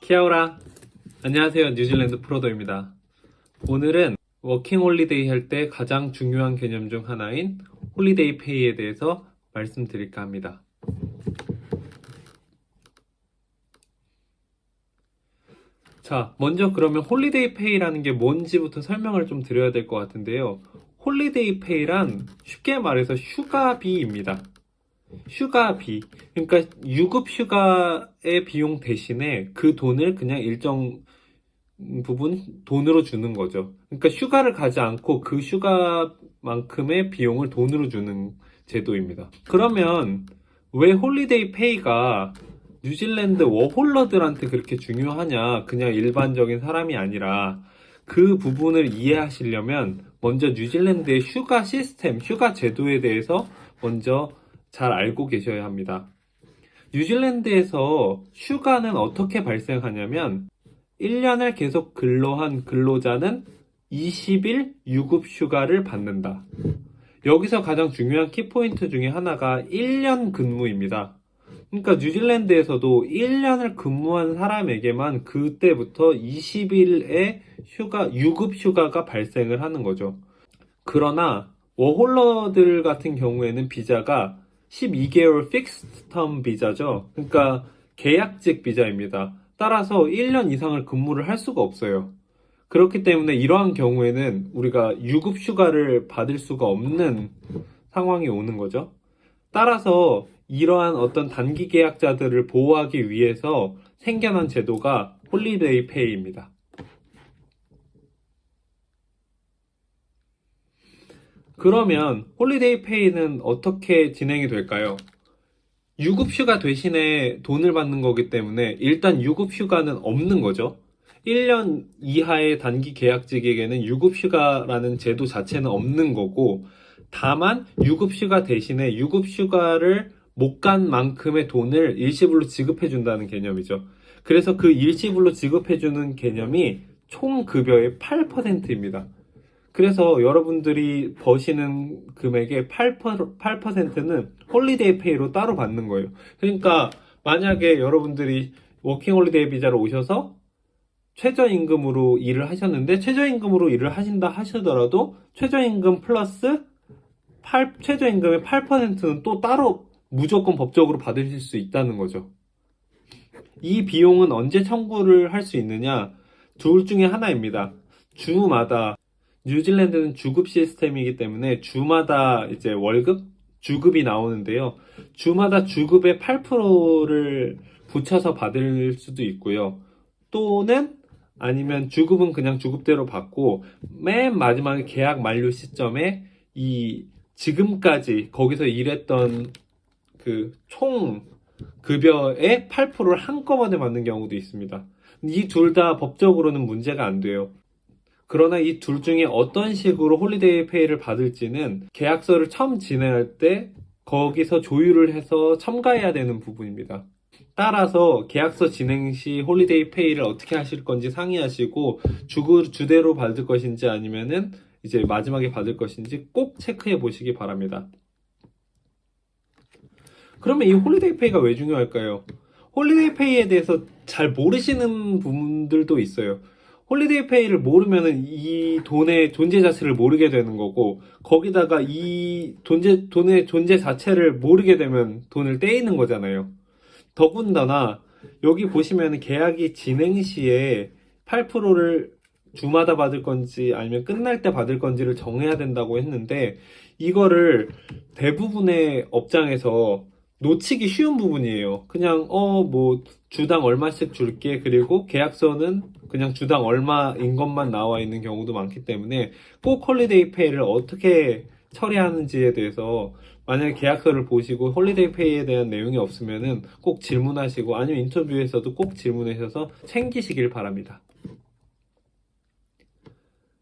키아오라. 안녕하세요. 뉴질랜드 프로더입니다. 오늘은 워킹 홀리데이 할 때 가장 중요한 개념 중 하나인 홀리데이 페이에 대해서 말씀드릴까 합니다. 자, 먼저 그러면 홀리데이 페이라는 게 뭔지부터 설명을 좀 드려야 될 것 같은데요. 홀리데이 페이란 쉽게 말해서 휴가비입니다. 휴가비. 그러니까 유급 휴가의 비용 대신에 그 돈을 그냥 일정 부분 돈으로 주는 거죠. 그러니까 휴가를 가지 않고 그 휴가만큼의 비용을 돈으로 주는 제도입니다. 그러면 왜 홀리데이 페이가 뉴질랜드 워홀러들한테 그렇게 중요하냐? 그냥 일반적인 사람이 아니라 그 부분을 이해하시려면 먼저 뉴질랜드의 휴가 시스템, 휴가 제도에 대해서 먼저 잘 알고 계셔야 합니다. 뉴질랜드에서 휴가는 어떻게 발생하냐면 1년을 계속 근로한 근로자는 20일 유급 휴가를 받는다. 여기서 가장 중요한 키포인트 중에 하나가 1년 근무입니다. 그러니까 뉴질랜드에서도 1년을 근무한 사람에게만 그때부터 20일의 유급 휴가가 발생을 하는 거죠. 그러나 워홀러들 같은 경우에는 비자가 12개월 픽스드 텀 비자죠. 그러니까 계약직 비자입니다. 따라서 1년 이상을 근무를 할 수가 없어요. 그렇기 때문에 이러한 경우에는 우리가 유급 휴가를 받을 수가 없는 상황이 오는 거죠. 따라서 이러한 어떤 단기 계약자들을 보호하기 위해서 생겨난 제도가 홀리데이 페이입니다. 그러면 홀리데이 페이는 어떻게 진행이 될까요? 유급휴가 대신에 돈을 받는 거기 때문에 일단 유급휴가는 없는 거죠. 1년 이하의 단기 계약직에게는 유급휴가라는 제도 자체는 없는 거고, 다만 유급휴가 대신에 유급휴가를 못 간 만큼의 돈을 일시불로 지급해 준다는 개념이죠. 그래서 그 일시불로 지급해 주는 개념이 총 급여의 8%입니다. 그래서 여러분들이 버시는 금액의 8%는 홀리데이 페이로 따로 받는 거예요. 그러니까 만약에 여러분들이 워킹 홀리데이 비자로 오셔서 최저임금으로 일을 하셨는데 최저임금으로 일을 하신다 하시더라도 최저임금 플러스 최저임금의 8%는 또 따로 무조건 법적으로 받으실 수 있다는 거죠. 이 비용은 언제 청구를 할 수 있느냐? 둘 중에 하나입니다. 주마다 뉴질랜드는 주급 시스템이기 때문에 주마다 이제 월급, 주급이 나오는데요. 주마다 주급의 8%를 붙여서 받을 수도 있고요. 또는 아니면 주급은 그냥 주급대로 받고 맨 마지막에 계약 만료 시점에 이 지금까지 거기서 일했던 그 총 급여의 8%를 한꺼번에 받는 경우도 있습니다. 이 둘 다 법적으로는 문제가 안 돼요. 그러나 이 둘 중에 어떤 식으로 홀리데이 페이를 받을지는 계약서를 처음 진행할 때 거기서 조율을 해서 첨가해야 되는 부분입니다. 따라서 계약서 진행 시 홀리데이 페이를 어떻게 하실 건지 상의하시고 주대로 받을 것인지 아니면은 이제 마지막에 받을 것인지 꼭 체크해 보시기 바랍니다. 그러면 이 홀리데이 페이가 왜 중요할까요? 홀리데이 페이에 대해서 잘 모르시는 분들도 있어요. 홀리데이 페이를 모르면은 이 돈의 존재 자체를 모르게 되는 거고, 거기다가 이 돈의 존재 자체를 모르게 되면 돈을 떼이는 거잖아요. 더군다나 여기 보시면 계약이 진행 시에 8%를 주마다 받을 건지 아니면 끝날 때 받을 건지를 정해야 된다고 했는데, 이거를 대부분의 업장에서 놓치기 쉬운 부분이에요. 그냥 뭐 주당 얼마씩 줄게, 그리고 계약서는 그냥 주당 얼마인 것만 나와 있는 경우도 많기 때문에 꼭 홀리데이 페이를 어떻게 처리하는지에 대해서 만약에 계약서를 보시고 홀리데이 페이에 대한 내용이 없으면은 꼭 질문하시고, 아니면 인터뷰에서도 꼭 질문하셔서 챙기시길 바랍니다.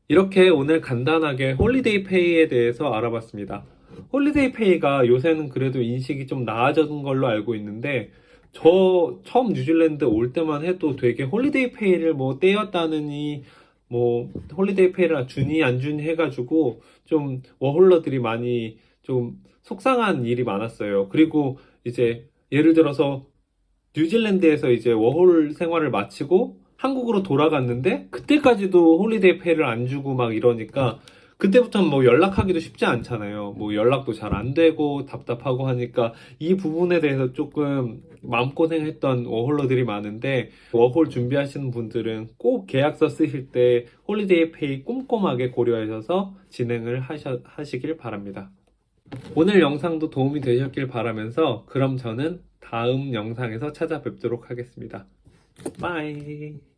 이렇게 오늘 간단하게 홀리데이 페이에 대해서 알아봤습니다. 홀리데이 페이가 요새는 그래도 인식이 좀 나아진 걸로 알고 있는데, 저 처음 뉴질랜드 올 때만 해도 되게 홀리데이 페이를 뭐 떼었다느니 뭐 홀리데이 페이를 주니 안 주니 해가지고 좀 워홀러들이 많이 좀 속상한 일이 많았어요. 그리고 이제 예를 들어서 뉴질랜드에서 이제 워홀 생활을 마치고 한국으로 돌아갔는데 그때까지도 홀리데이 페이를 안 주고 막 이러니까 그때부터는 뭐 연락하기도 쉽지 않잖아요. 뭐 연락도 잘 안 되고 답답하고 하니까 이 부분에 대해서 조금 마음고생했던 워홀러들이 많은데 워홀 준비하시는 분들은 꼭 계약서 쓰실 때 홀리데이 페이 꼼꼼하게 고려하셔서 진행을 하시길 바랍니다. 오늘 영상도 도움이 되셨길 바라면서 그럼 저는 다음 영상에서 찾아뵙도록 하겠습니다. 바이.